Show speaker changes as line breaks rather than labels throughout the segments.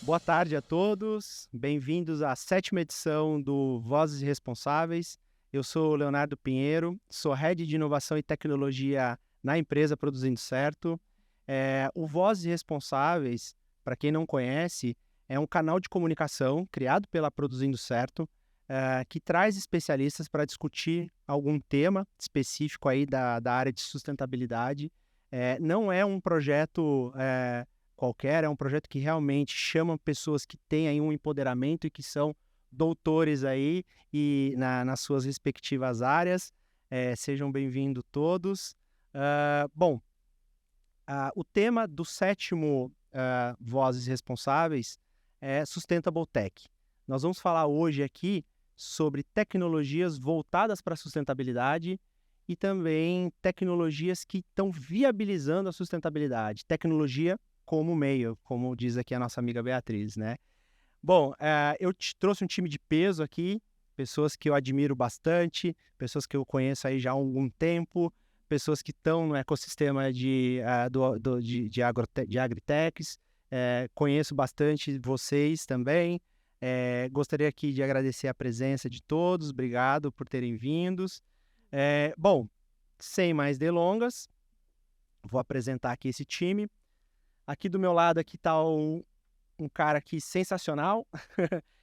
Boa tarde a todos, bem-vindos à 7ª edição do Vozes Responsáveis. Eu sou o Leonardo Pinheiro, sou Head de Inovação e Tecnologia na empresa Produzindo Certo. O Vozes Responsáveis, para quem não conhece, é um canal de comunicação criado pela Produzindo Certo, que traz especialistas para discutir algum tema específico aí da área de sustentabilidade. Não é um projeto qualquer, é um projeto que realmente chama pessoas que têm aí um empoderamento e que são doutores aí e nas suas respectivas áreas. Sejam bem-vindos todos. O tema do 7º Vozes Responsáveis é Sustainable Tech. Nós vamos falar hoje aqui sobre tecnologias voltadas para a sustentabilidade e também tecnologias que estão viabilizando a sustentabilidade. Tecnologia como meio, como diz aqui a nossa amiga Beatriz, né? Bom, eu trouxe um time de peso aqui, pessoas que eu admiro bastante, pessoas que eu conheço aí já há algum tempo, pessoas que estão no ecossistema de agritechs, conheço bastante vocês também. Gostaria aqui de agradecer a presença de todos, obrigado por terem vindos. Bom, sem mais delongas, vou apresentar aqui esse time. Aqui do meu lado aqui está um cara aqui sensacional,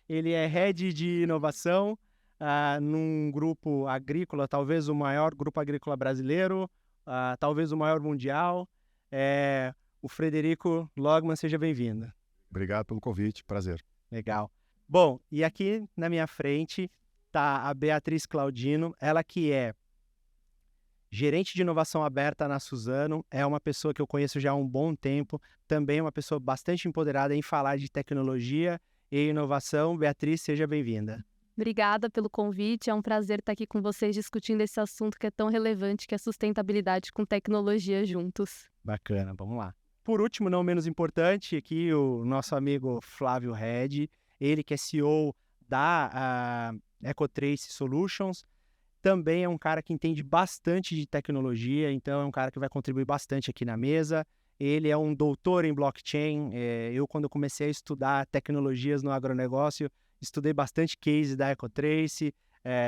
ele é Head de Inovação num grupo agrícola, talvez o maior grupo agrícola brasileiro, talvez o maior mundial. O Frederico Logman, seja bem-vindo.
Obrigado pelo convite, prazer.
Legal. Bom, e aqui na minha frente está a Beatriz Claudino, ela que é gerente de inovação aberta na Suzano, é uma pessoa que eu conheço já há um bom tempo, também é uma pessoa bastante empoderada em falar de tecnologia e inovação. Beatriz, seja bem-vinda.
Obrigada pelo convite, é um prazer estar aqui com vocês discutindo esse assunto que é tão relevante, que é sustentabilidade com tecnologia juntos.
Bacana, vamos lá. Por último, não menos importante, aqui o nosso amigo Flávio Redi, ele que é CEO da Ecotrace Solutions, também é um cara que entende bastante de tecnologia, então é um cara que vai contribuir bastante aqui na mesa. Ele é um doutor em blockchain. Quando eu comecei a estudar tecnologias no agronegócio, estudei bastante case da Ecotrace.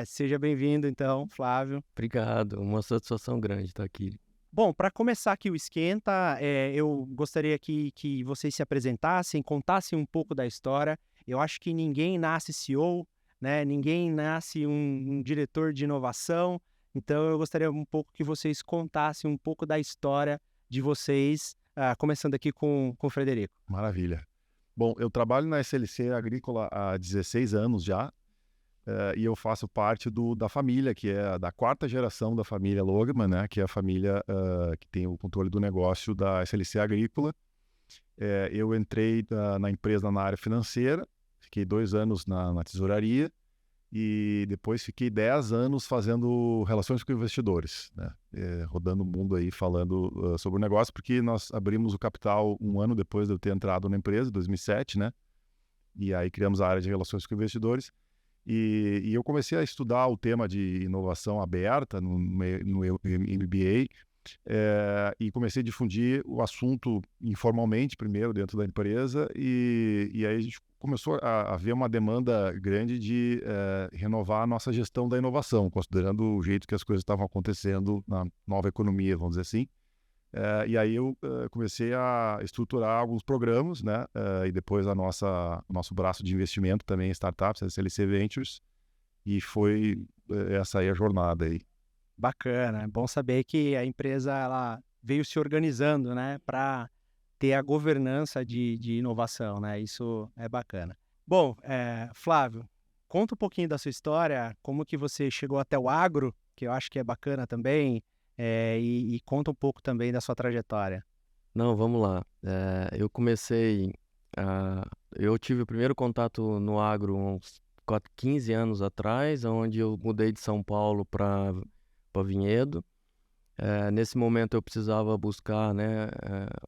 Seja bem-vindo, então, Flávio.
Obrigado, uma satisfação grande estar aqui.
Bom, para começar aqui o esquenta, eu gostaria que vocês se apresentassem, contassem um pouco da história. Eu acho que ninguém nasce CEO, né? Ninguém nasce um diretor de inovação, então eu gostaria um pouco que vocês contassem um pouco da história de vocês, começando aqui com o Frederico.
Maravilha. Bom, eu trabalho na SLC Agrícola há 16 anos já, e eu faço parte da família, que é da 4ª geração da família Logman, né? Que é a família que tem o controle do negócio da SLC Agrícola. Eu entrei na empresa na área financeira, fiquei 2 anos na tesouraria e depois fiquei 10 anos fazendo relações com investidores, né? Rodando o mundo aí falando sobre o negócio, porque nós abrimos o capital um ano depois de eu ter entrado na empresa, 2007, né? E aí criamos a área de relações com investidores e eu comecei a estudar o tema de inovação aberta no MBA, e comecei a difundir o assunto informalmente primeiro dentro da empresa e aí a gente começou a haver uma demanda grande de renovar a nossa gestão da inovação, considerando o jeito que as coisas estavam acontecendo na nova economia, vamos dizer assim. E aí eu comecei a estruturar alguns programas, né? E depois o nosso braço de investimento também em startups, a SLC Ventures, e foi essa aí a jornada aí.
Bacana, é bom saber que a empresa ela veio se organizando, né, para ter a governança de inovação, né? Isso é bacana. Bom, Flávio, conta um pouquinho da sua história, como que você chegou até o agro, que eu acho que é bacana também, e conta um pouco também da sua trajetória.
Não, vamos lá. Eu tive o primeiro contato no agro uns 15 anos atrás, onde eu mudei de São Paulo para Vinhedo. Nesse momento eu precisava buscar, né,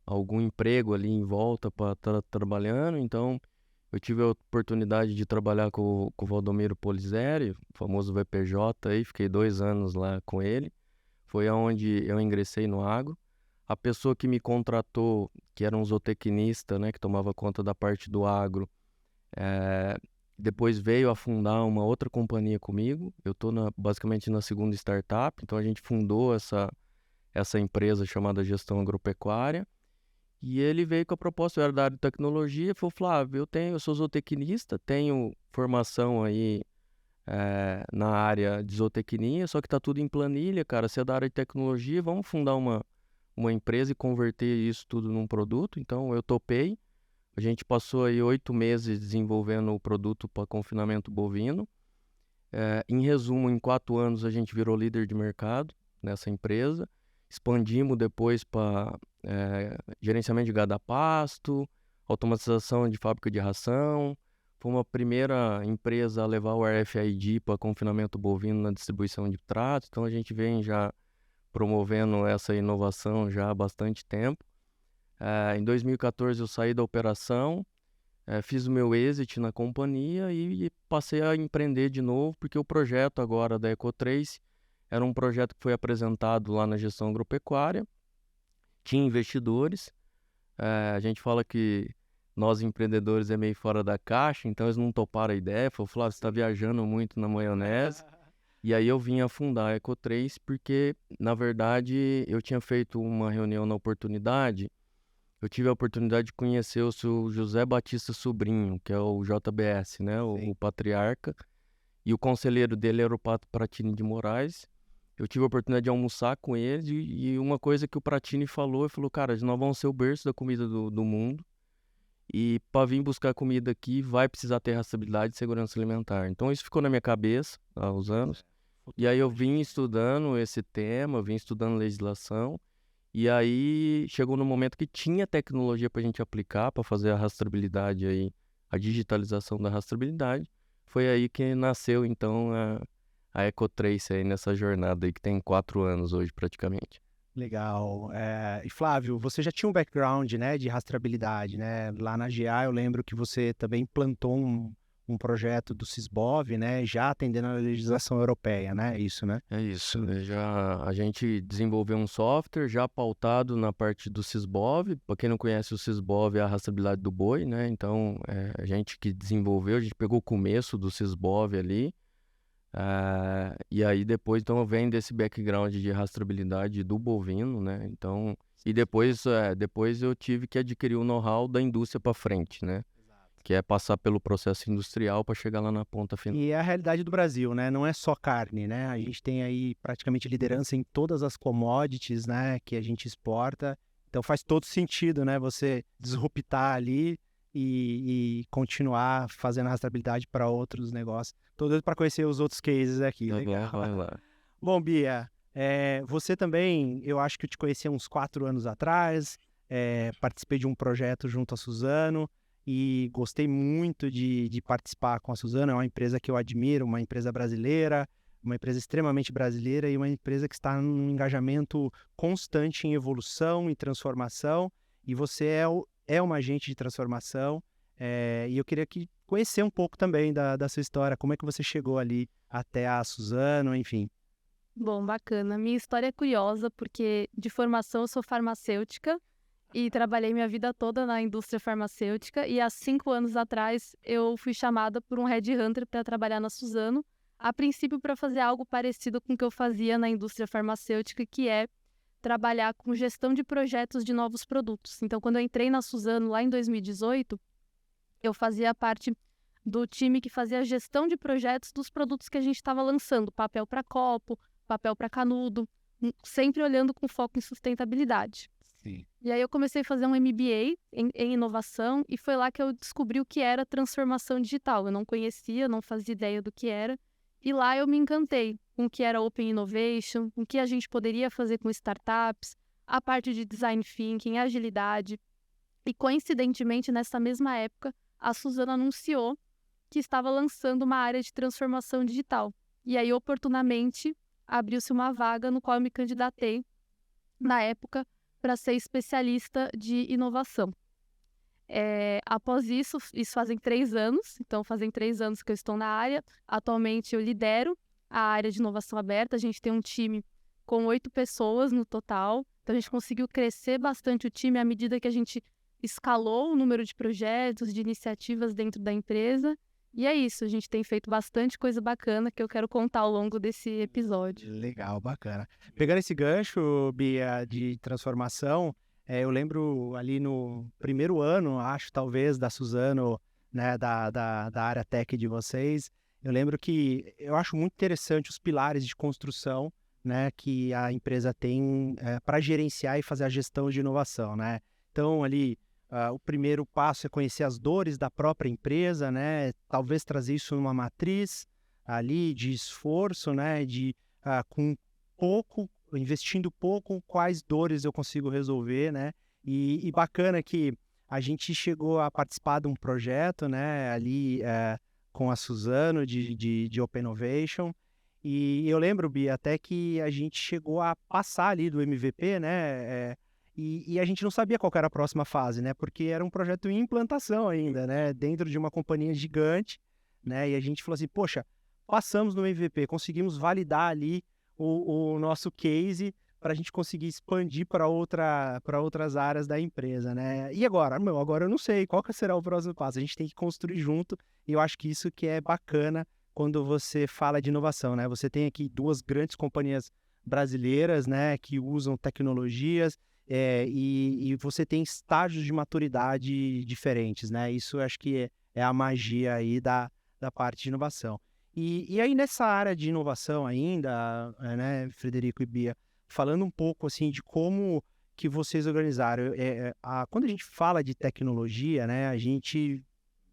algum emprego ali em volta para estar trabalhando, então eu tive a oportunidade de trabalhar com o Valdomiro Polizeri, o famoso VPJ, aí, fiquei 2 anos lá com ele. Foi onde eu ingressei no agro. A pessoa que me contratou que era um zootecnista, né, que tomava conta da parte do agro. Depois veio a fundar uma outra companhia comigo. Eu estou basicamente na segunda startup, então a gente fundou essa empresa chamada Gestão Agropecuária. E ele veio com a proposta, eu era da área de tecnologia, falou, Flávio, eu sou zootecnista, tenho formação aí na área de zootecnia, só que tá tudo em planilha, cara, você é da área de tecnologia, vamos fundar uma empresa e converter isso tudo num produto. Então eu topei, a gente passou aí 8 meses desenvolvendo o produto para confinamento bovino. Em resumo, em 4 anos a gente virou líder de mercado nessa empresa. Expandimos depois para gerenciamento de gado a pasto, automatização de fábrica de ração. Fomos a primeira empresa a levar o RFID para confinamento bovino na distribuição de tratos. Então a gente vem já promovendo essa inovação já há bastante tempo. Em 2014 eu saí da operação, fiz o meu exit na companhia e passei a empreender de novo, porque o projeto agora da Eco3 era um projeto que foi apresentado lá na gestão agropecuária, tinha investidores, a gente fala que nós empreendedores é meio fora da caixa, então eles não toparam a ideia, falaram, Flávio, você está viajando muito na maionese. E aí eu vim a fundar a Eco3 porque, na verdade, eu tinha feito uma reunião na oportunidade, eu tive a oportunidade de conhecer o seu José Batista Sobrinho, que é o JBS, né, o patriarca, e o conselheiro dele era o Pato Pratini de Moraes. Eu tive a oportunidade de almoçar com ele e uma coisa que o Pratini falou, ele falou, cara, nós vamos ser o berço da comida do mundo e para vir buscar comida aqui vai precisar ter rastreabilidade e segurança alimentar. Então isso ficou na minha cabeça há uns anos. E aí eu vim estudando esse tema, vim estudando legislação e aí chegou no momento que tinha tecnologia para a gente aplicar para fazer a rastreabilidade aí, a digitalização da rastreabilidade. Foi aí que nasceu então a Eco3 aí nessa jornada aí que tem 4 anos hoje praticamente.
Legal. E Flávio, você já tinha um background, né, de rastreabilidade, né? Lá na GA eu lembro que você também plantou um projeto do Sysbov, né, já atendendo a legislação europeia, né? Isso, né?
É isso. A gente desenvolveu um software já pautado na parte do Sysbov. Para quem não conhece, o Sysbov é a rastreabilidade do boi, né? Então, a gente que desenvolveu, a gente pegou o começo do Sysbov ali. E aí depois então vem desse background de rastreabilidade do bovino, né? Então, e depois eu tive que adquirir o know-how da indústria para frente, né? Que é passar pelo processo industrial para chegar lá na ponta final.
E é a realidade do Brasil, né? Não é só carne, né? A gente tem aí praticamente liderança em todas as commodities, né, que a gente exporta. Então faz todo sentido, né, você disruptar ali e continuar fazendo rastreabilidade para outros negócios. Tô doido para conhecer os outros cases aqui. Legal.
Vai lá.
Bom, Bia, você também, eu acho que eu te conheci há uns 4 anos atrás, participei de um projeto junto à Suzano e gostei muito de participar com a Suzano. É uma empresa que eu admiro, uma empresa brasileira, uma empresa extremamente brasileira e uma empresa que está num engajamento constante em evolução e transformação, e você é uma agente de transformação, e eu queria conhecer um pouco também da sua história, como é que você chegou ali até a Suzano, enfim.
Bom, bacana. Minha história é curiosa porque de formação eu sou farmacêutica e trabalhei minha vida toda na indústria farmacêutica e há 5 anos atrás eu fui chamada por um headhunter para trabalhar na Suzano, a princípio para fazer algo parecido com o que eu fazia na indústria farmacêutica, que é trabalhar com gestão de projetos de novos produtos. Então, quando eu entrei na Suzano lá em 2018, eu fazia parte do time que fazia a gestão de projetos dos produtos que a gente estava lançando, papel para copo, papel para canudo, sempre olhando com foco em sustentabilidade.
Sim.
E aí eu comecei a fazer um MBA em inovação e foi lá que eu descobri o que era transformação digital. Eu não conhecia, não fazia ideia do que era. E lá eu me encantei com o que era Open Innovation, com o que a gente poderia fazer com startups, a parte de design thinking, agilidade. E coincidentemente, nessa mesma época, a Suzano anunciou que estava lançando uma área de transformação digital. E aí, oportunamente, abriu-se uma vaga no qual eu me candidatei, na época, para ser especialista de inovação. Após isso fazem 3 anos, então fazem 3 anos que eu estou na área. Atualmente eu lidero a área de inovação aberta, a gente tem um time com 8 pessoas no total, então a gente conseguiu crescer bastante o time à medida que a gente escalou o número de projetos, de iniciativas dentro da empresa. E é isso, a gente tem feito bastante coisa bacana que eu quero contar ao longo desse episódio.
Legal, bacana. Pegando esse gancho, Bia, de transformação, eu lembro ali no primeiro ano, acho, talvez, da Suzano, né, da área tech de vocês, eu lembro que eu acho muito interessante os pilares de construção, né, que a empresa tem para gerenciar e fazer a gestão de inovação, né? Então, ali, o primeiro passo é conhecer as dores da própria empresa, né? Talvez trazer isso numa matriz ali de esforço, né? De com pouco, investindo pouco, quais dores eu consigo resolver, né? E bacana que a gente chegou a participar de um projeto, né? Ali com a Suzano de Open Innovation. E eu lembro, Bia, até que a gente chegou a passar ali do MVP, né? E a gente não sabia qual que era a próxima fase, né? Porque era um projeto em implantação ainda, né? Dentro de uma companhia gigante, né? E a gente falou assim, poxa, passamos no MVP, conseguimos validar ali o nosso case para a gente conseguir expandir para outras áreas da empresa, né? E agora? Agora eu não sei qual que será o próximo passo. A gente tem que construir junto e eu acho que isso que é bacana quando você fala de inovação, né? Você tem aqui duas grandes companhias brasileiras, né? Que usam tecnologias, e você tem estágios de maturidade diferentes, né? Isso eu acho que é a magia aí da parte de inovação. E aí nessa área de inovação ainda, né, Frederico e Bia, falando um pouco assim de como que vocês organizaram. Quando a gente fala de tecnologia, né,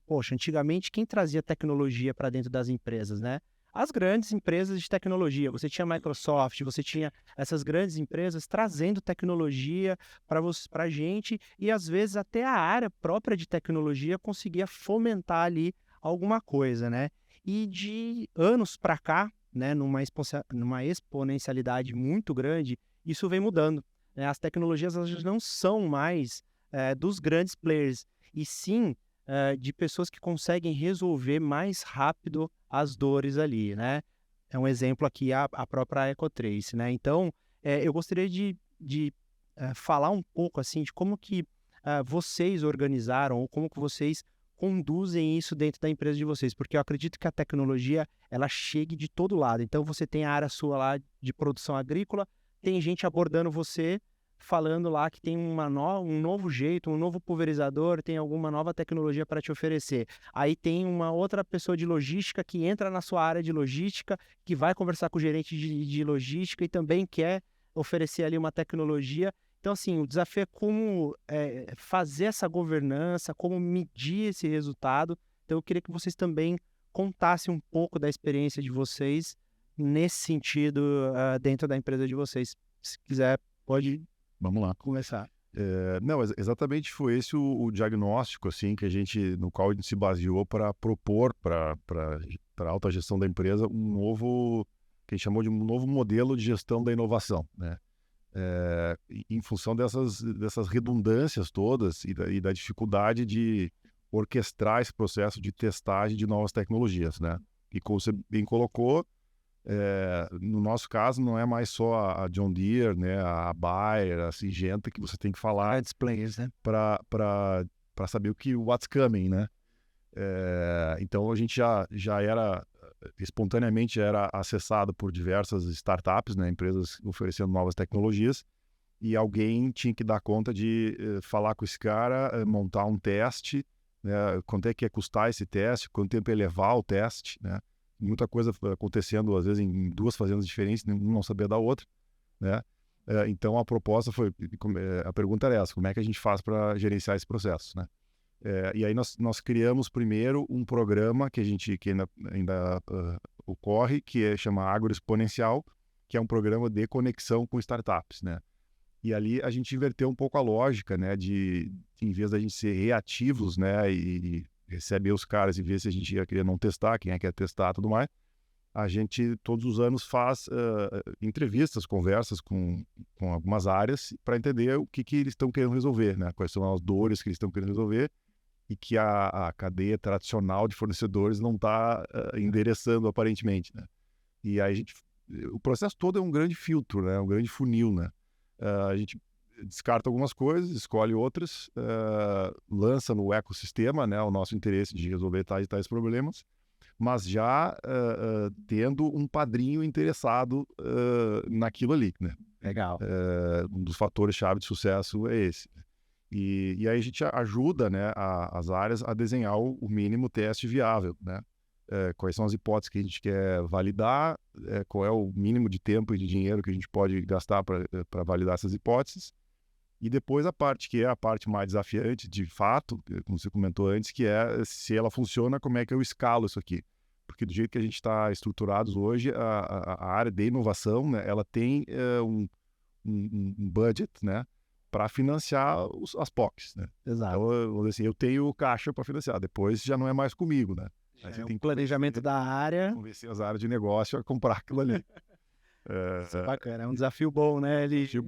poxa, antigamente quem trazia tecnologia para dentro das empresas, né? As grandes empresas de tecnologia. Você tinha Microsoft, você tinha essas grandes empresas trazendo tecnologia para a gente e às vezes até a área própria de tecnologia conseguia fomentar ali alguma coisa, né? E de anos para cá, né, numa exponencialidade muito grande, isso vem mudando, né? As tecnologias elas não são mais dos grandes players, e sim de pessoas que conseguem resolver mais rápido as dores ali, né? É um exemplo aqui a própria Ecotrace, né? Então, eu gostaria de falar um pouco assim de como que vocês organizaram ou como que vocês conduzem isso dentro da empresa de vocês, porque eu acredito que a tecnologia ela chegue de todo lado. Então, você tem a área sua lá de produção agrícola, tem gente abordando você, falando lá que tem um novo jeito, um novo pulverizador, tem alguma nova tecnologia para te oferecer. Aí tem uma outra pessoa de logística que entra na sua área de logística, que vai conversar com o gerente de logística e também quer oferecer ali uma tecnologia. Então, assim, o desafio é como fazer essa governança, como medir esse resultado. Então, eu queria que vocês também contassem um pouco da experiência de vocês nesse sentido dentro da empresa de vocês. Se quiser, pode...
Vamos lá.
Começar.
Não, exatamente foi esse o diagnóstico assim, no qual a gente se baseou para propor para a alta gestão da empresa que a gente chamou de um novo modelo de gestão da inovação, né? Em função dessas redundâncias todas e da dificuldade de orquestrar esse processo de testagem de novas tecnologias, né? E como você bem colocou, no nosso caso não é mais só a John Deere, né, a Bayer, a Syngenta que você tem que falar
Players, né?
para saber what's coming, né? Então a gente já era espontaneamente era acessado por diversas startups, né, empresas oferecendo novas tecnologias, e alguém tinha que dar conta de falar com esse cara, montar um teste, né, quanto é que ia custar esse teste, quanto tempo ia levar o teste, né? Muita coisa acontecendo, às vezes, em duas fazendas diferentes, um não sabia da outra, né? Então, a proposta foi... A pergunta era essa, como é que a gente faz para gerenciar esse processo, né? E aí nós criamos primeiro um programa que ainda ocorre, que chama Agroexponencial, que é um programa de conexão com startups, né? E ali a gente inverteu um pouco a lógica, né? Em vez da gente ser reativos, né? E receber os caras e ver se a gente ia querer não testar, quem é que quer testar e tudo mais, a gente todos os anos faz entrevistas, conversas com algumas áreas para entender o que eles estão querendo resolver, né? Quais são as dores que eles estão querendo resolver e que a cadeia tradicional de fornecedores não está endereçando aparentemente, né? E aí o processo todo é um grande filtro, né? Um grande funil, né? A gente descarta algumas coisas, escolhe outras, lança no ecossistema, né, o nosso interesse de resolver tais problemas, mas já tendo um padrinho interessado naquilo ali, né?
Legal.
Um dos fatores-chave de sucesso é esse. E aí a gente ajuda, né, as áreas a desenhar o mínimo teste viável, né? Quais são as hipóteses que a gente quer validar, qual é o mínimo de tempo e de dinheiro que a gente pode gastar para validar essas hipóteses. E depois a parte que é a parte mais desafiante, de fato, como você comentou antes, que é se ela funciona, como é que eu escalo isso aqui. Porque do jeito que a gente está estruturados hoje, a área de inovação, né, ela tem um budget, né, para financiar as POCs, né?
Exato.
Então, assim, eu tenho caixa para financiar, depois já não é mais comigo, né?
Aí você tem planejamento da área.
Convencer as áreas de negócio a comprar aquilo ali.
Isso é bacana, é um desafio bom, né?
Desafio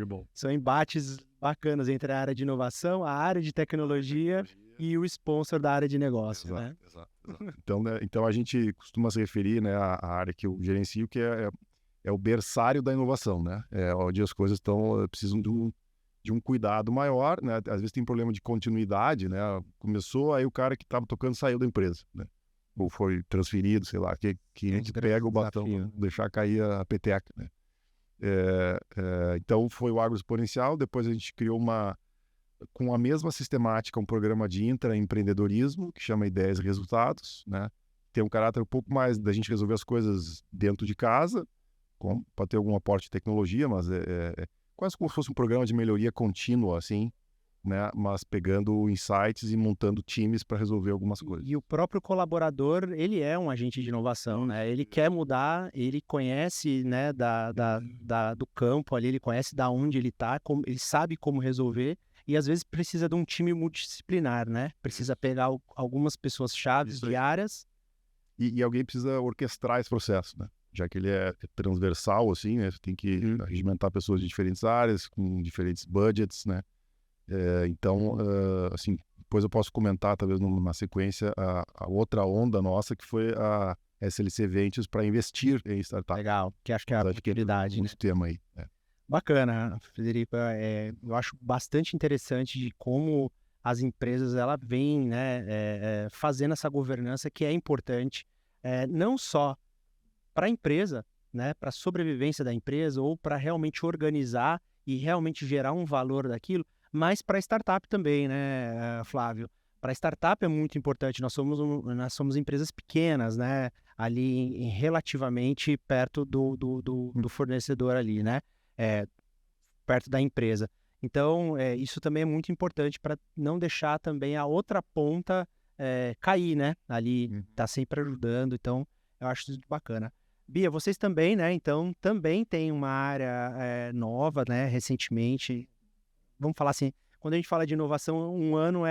bom.
São embates bacanas entre a área de inovação, a área de tecnologia e o sponsor da área de negócio, né?
Exato. Então a gente costuma se referir, né, à área que eu gerencio, que é o berçário da inovação, né? Onde as coisas precisam de um cuidado maior, né? Às vezes tem problema de continuidade, né? Começou, aí o cara que estava tocando saiu da empresa, né? Ou foi transferido, sei lá, que a gente pega o botão, deixar cair a peteca, né? Então foi o Agro Exponencial, depois a gente criou com a mesma sistemática, um programa de intraempreendedorismo, que chama Ideias e Resultados, né? Tem um caráter um pouco mais da gente resolver as coisas dentro de casa, pode ter algum aporte de tecnologia, mas quase como se fosse um programa de melhoria contínua, assim, né? Mas pegando insights e montando times para resolver algumas coisas.
E o próprio colaborador, ele é um agente de inovação, né? Ele quer mudar, ele conhece, né, do campo ali, ele conhece da onde ele está, ele sabe como resolver, e às vezes precisa de um time multidisciplinar, né? Precisa pegar algumas pessoas chaves de áreas.
E alguém precisa orquestrar esse processo, né? Já que ele é transversal, assim, né? Você tem que regimentar pessoas de diferentes áreas, com diferentes budgets, né? Então, assim, depois eu posso comentar, talvez na sequência, a outra onda nossa, que foi a SLC Ventures para investir em startups.
Legal, que acho que é a oportunidade, né?
Tema aí.
Bacana, Frederico. Eu acho bastante interessante de como as empresas ela vêm, né, fazendo essa governança que é importante, não só para a empresa, né, para a sobrevivência da empresa ou para realmente organizar e realmente gerar um valor daquilo, mas para a startup também, né, Flávio? Para a startup é muito importante. Nós somos empresas pequenas, né, ali relativamente perto do fornecedor ali, né, perto da empresa. Então, isso também é muito importante para não deixar também a outra ponta cair, né? Ali tá sempre ajudando, então eu acho isso bacana. Bia, vocês também, né? Então, também tem uma área nova, né? Recentemente, vamos falar assim, quando a gente fala de inovação, um ano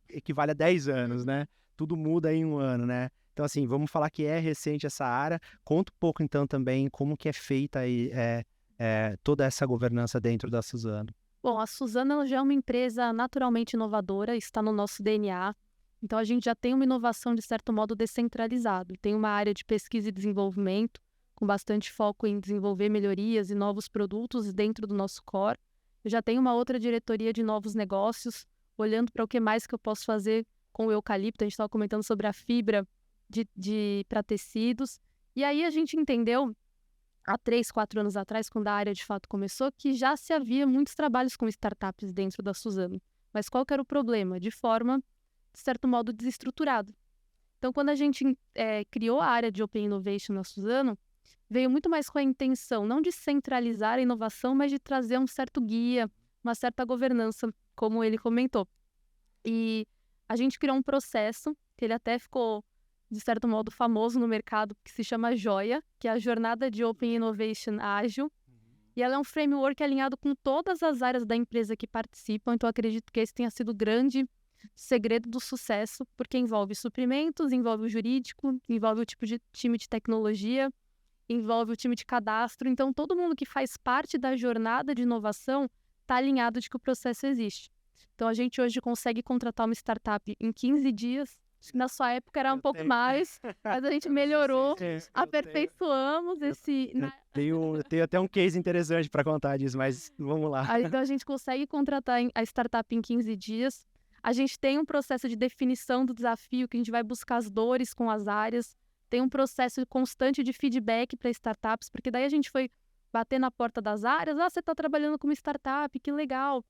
equivale a 10 anos, né? Tudo muda em um ano, né? Então, assim, vamos falar que é recente essa área. Conta um pouco, então, também como que é feita aí, toda essa governança dentro da Suzano.
Bom, a Suzano ela já é uma empresa naturalmente inovadora, está no nosso DNA. Então, a gente já tem uma inovação, de certo modo, descentralizado. Tem uma área de pesquisa e desenvolvimento, com bastante foco em desenvolver melhorias e novos produtos dentro do nosso core. Eu já tenho uma outra diretoria de novos negócios, olhando para o que mais que eu posso fazer com o eucalipto. A gente estava comentando sobre a fibra para tecidos. E aí a gente entendeu, há 3, 4 anos atrás, quando a área de fato começou, que já se havia muitos trabalhos com startups dentro da Suzano. Mas qual que era o problema? De forma, de certo modo, desestruturada. Então, quando a gente criou a área de Open Innovation na Suzano, veio muito mais com a intenção, não de centralizar a inovação, mas de trazer um certo guia, uma certa governança, como ele comentou. E a gente criou um processo, que ele até ficou, de certo modo, famoso no mercado, que se chama JOIA, que é a Jornada de Open Innovation Ágil. E ela é um framework alinhado com todas as áreas da empresa que participam. Então, acredito que esse tenha sido o grande segredo do sucesso, porque envolve suprimentos, envolve o jurídico, envolve o tipo de time de tecnologia, envolve o time de cadastro. Então, todo mundo que faz parte da jornada de inovação está alinhado de que o processo existe. Então, a gente hoje consegue contratar uma startup em 15 dias Na sua época era um
Eu
pouco
tenho.
mais, mas a gente melhorou,
16,
aperfeiçoamos esse.
eu tenho até um case interessante para contar disso, mas vamos lá.
Então a gente consegue contratar a startup em 15 dias. A gente tem um processo de definição do desafio, que a gente vai buscar as dores com as áreas. Tem um processo constante de feedback para startups, porque daí a gente foi bater na porta das áreas. Você está trabalhando com uma startup, que legal.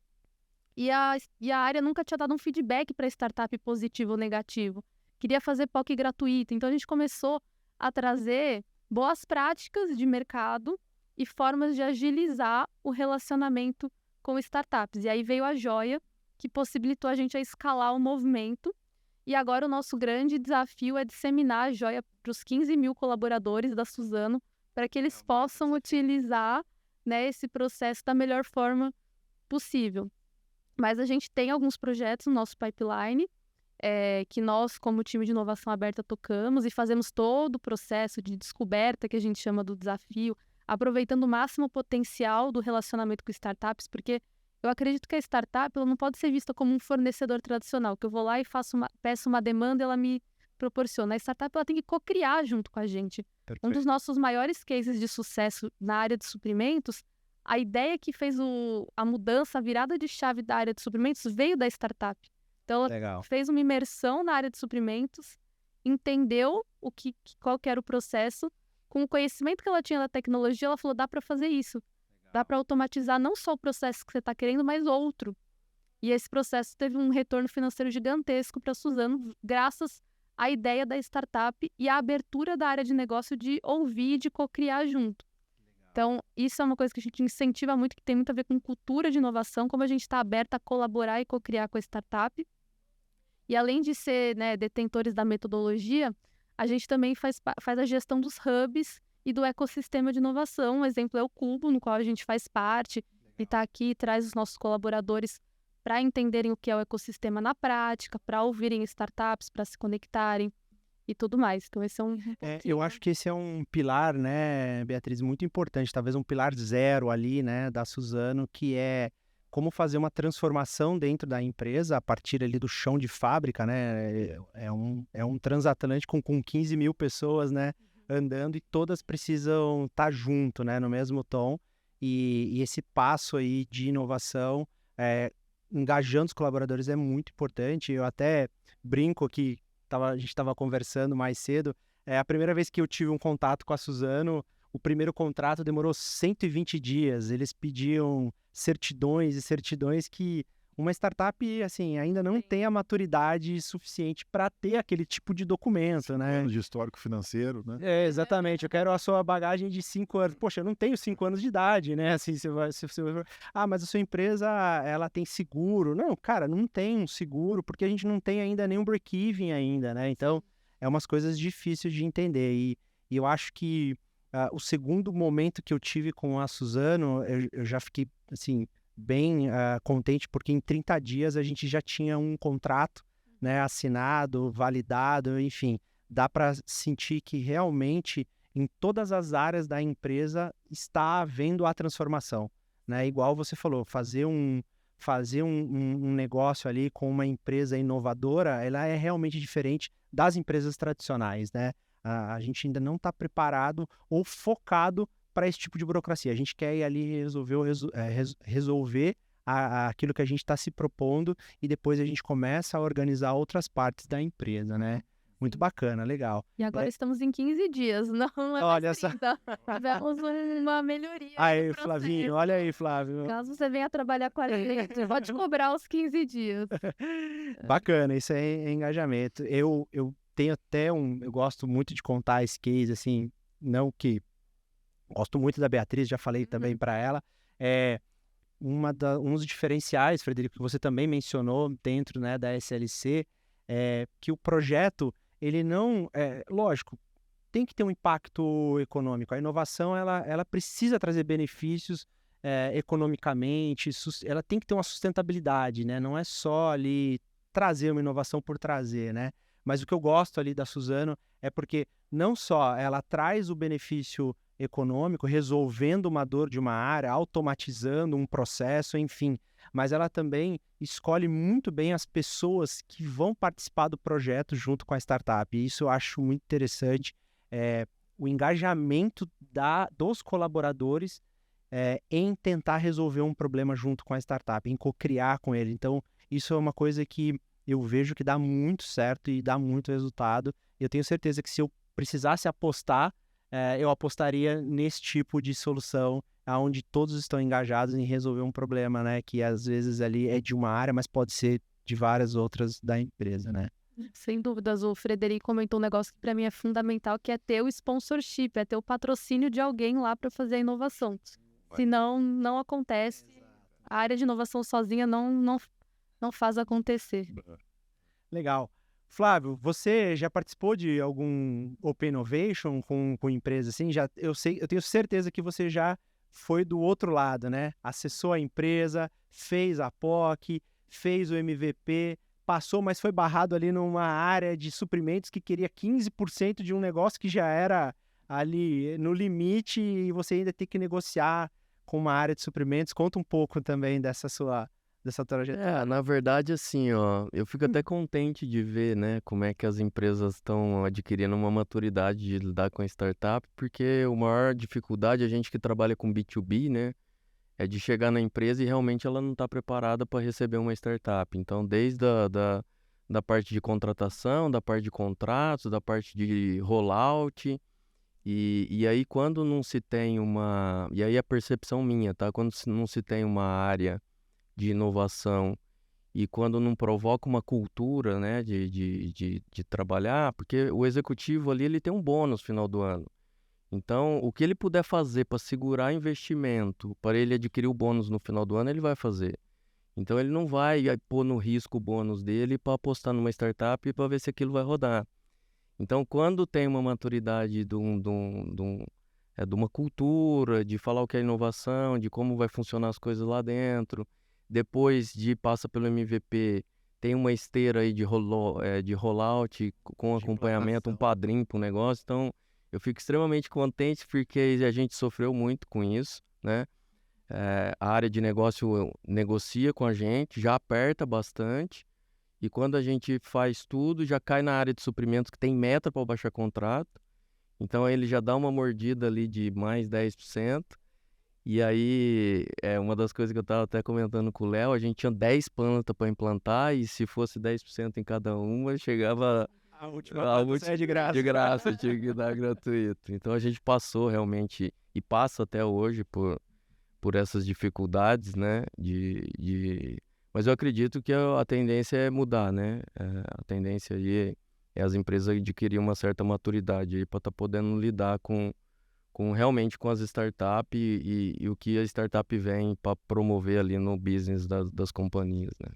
E a área nunca tinha dado um feedback para a startup positivo ou negativo. Queria fazer POC gratuito. Então a gente começou a trazer boas práticas de mercado e formas de agilizar o relacionamento com startups. E aí veio a Joia, que possibilitou a gente a escalar o movimento. E agora o nosso grande desafio é disseminar a Joia para os 15 mil colaboradores da Suzano, para que eles possam utilizar, né, esse processo da melhor forma possível. Mas a gente tem alguns projetos no nosso pipeline, que nós, como time de inovação aberta, tocamos e fazemos todo o processo de descoberta, que a gente chama do desafio, aproveitando o máximo potencial do relacionamento com startups, porque eu acredito que a startup ela não pode ser vista como um fornecedor tradicional, que eu vou lá e peço uma demanda e ela me proporciona. A startup ela tem que co-criar junto com a gente.
Perfeito.
Um dos nossos maiores cases de sucesso na área de suprimentos, a ideia que fez a mudança, a virada de chave da área de suprimentos veio da startup. Então, ela
Legal.
fez uma imersão na área de suprimentos, entendeu qual que era o processo, com o conhecimento que ela tinha da tecnologia, ela falou, dá para fazer isso. Dá para automatizar não só o processo que você está querendo, mas outro. E esse processo teve um retorno financeiro gigantesco para a Suzano, graças à ideia da startup e à abertura da área de negócio de ouvir e de co-criar junto. Então, isso é uma coisa que a gente incentiva muito, que tem muito a ver com cultura de inovação, como a gente está aberta a colaborar e co-criar com a startup. E além de ser, né, detentores da metodologia, a gente também faz a gestão dos hubs e do ecossistema de inovação. Um exemplo é o Cubo, no qual a gente faz parte, e está aqui e traz os nossos colaboradores para entenderem o que é o ecossistema na prática, para ouvirem startups, para se conectarem e tudo mais. Então, esse é um
Eu acho que esse é um pilar, né, Beatriz, muito importante, talvez um pilar zero ali, né, da Suzano, que é como fazer uma transformação dentro da empresa a partir ali do chão de fábrica, né, é um transatlântico com 15 mil pessoas, né, andando e todas precisam estar junto, né, no mesmo tom, e esse passo aí de inovação, engajando os colaboradores é muito importante. Eu até brinco que a gente estava conversando mais cedo, a primeira vez que eu tive um contato com a Suzano, o primeiro contrato demorou 120 dias, eles pediam certidões e certidões que uma startup, assim, ainda não tem a maturidade suficiente para ter aquele tipo de documento, né?
Anos de histórico financeiro, né?
Exatamente, eu quero a sua bagagem de 5 anos. Poxa, eu não tenho 5 anos de idade, né? Assim, mas a sua empresa, ela tem seguro. Não, cara, não tem um seguro, porque a gente não tem ainda nenhum break-even ainda, né? Então, é umas coisas difíceis de entender. E eu acho que o segundo momento que eu tive com a Suzano, eu já fiquei, assim, bem contente, porque em 30 dias a gente já tinha um contrato, né, assinado, validado, enfim, dá para sentir que realmente em todas as áreas da empresa está havendo a transformação, né? Igual você falou, fazer um negócio ali com uma empresa inovadora, ela é realmente diferente das empresas tradicionais, né? A gente ainda não está preparado ou focado para esse tipo de burocracia. A gente quer ir ali resolver aquilo que a gente está se propondo e depois a gente começa a organizar outras partes da empresa, né? Muito bacana, legal.
E agora estamos em 15 dias, não é
Olha
mais 30. Tivemos uma melhoria.
Aí,
no processo.
Flavinho, olha aí, Flávio.
Caso você venha trabalhar com a gente, pode cobrar os 15 dias.
Bacana, isso é engajamento. Eu tenho até eu gosto muito de contar esse case, assim, não que gosto muito da Beatriz, já falei também para ela. Um dos diferenciais, Frederico, que você também mencionou dentro, né, da SLC, é que o projeto, ele não... lógico, tem que ter um impacto econômico. A inovação, ela precisa trazer benefícios economicamente, ela tem que ter uma sustentabilidade, né? Não é só ali trazer uma inovação por trazer, né? Mas o que eu gosto ali da Suzano é porque não só ela traz o benefício econômico, resolvendo uma dor de uma área, automatizando um processo, enfim. mas ela também escolhe muito bem as pessoas que vão participar do projeto junto com a startup. E isso eu acho muito interessante, o engajamento dos colaboradores em tentar resolver um problema junto com a startup, em co-criar com ele. Então, isso é uma coisa que eu vejo que dá muito certo e dá muito resultado. Eu tenho certeza que se eu precisasse apostar, eu apostaria nesse tipo de solução, onde todos estão engajados em resolver um problema, né? Que às vezes ali é de uma área, mas pode ser de várias outras da empresa, né?
Sem dúvidas, o Frederico comentou um negócio que para mim é fundamental, que é ter o sponsorship, é ter o patrocínio de alguém lá para fazer a inovação. Senão, não acontece. A área de inovação sozinha não faz acontecer.
Legal. Flávio, você já participou de algum Open Innovation com empresa assim? Eu tenho certeza que você já foi do outro lado, né? Acessou a empresa, fez a POC, fez o MVP, passou, mas foi barrado ali numa área de suprimentos que queria 15% de um negócio que já era ali no limite e você ainda tem que negociar com uma área de suprimentos. Conta um pouco também dessa trajetória.
Na verdade, assim, ó, eu fico até contente de ver, né, como é que as empresas estão adquirindo uma maturidade de lidar com a startup, porque a maior dificuldade, a gente que trabalha com B2B, né, é de chegar na empresa e realmente ela não está preparada para receber uma startup. Então, desde da parte de contratação, da parte de contratos, da parte de rollout, e aí quando não se tem e aí a percepção minha, tá? Quando não se tem uma área de inovação e quando não provoca uma cultura, né, de trabalhar, porque o executivo ali ele tem um bônus no final do ano. Então, o que ele puder fazer para segurar investimento, para ele adquirir o bônus no final do ano, ele vai fazer. Então, ele não vai pôr no risco o bônus dele para apostar numa startup para ver se aquilo vai rodar. Então, quando tem uma maturidade de uma cultura, de falar o que é inovação, de como vai funcionar as coisas lá dentro, depois passa pelo MVP, tem uma esteira aí de rollout com acompanhamento, um padrinho para o negócio. Então, eu fico extremamente contente porque a gente sofreu muito com isso, né? A área de negócio negocia com a gente, já aperta bastante. E quando a gente faz tudo, já cai na área de suprimentos que tem meta para baixar contrato. Então, ele já dá uma mordida ali de mais 10%. E aí, uma das coisas que eu estava até comentando com o Léo, a gente tinha 10 plantas para implantar e se fosse 10% em cada uma, chegava...
A última planta é de graça.
De graça, tinha que dar gratuito. Então, a gente passou realmente, e passa até hoje por essas dificuldades, né? Mas eu acredito que a tendência é mudar, né? A tendência aí é as empresas adquirir uma certa maturidade aí para estar podendo lidar realmente com as startups e o que a startup vem para promover ali no business das companhias, né?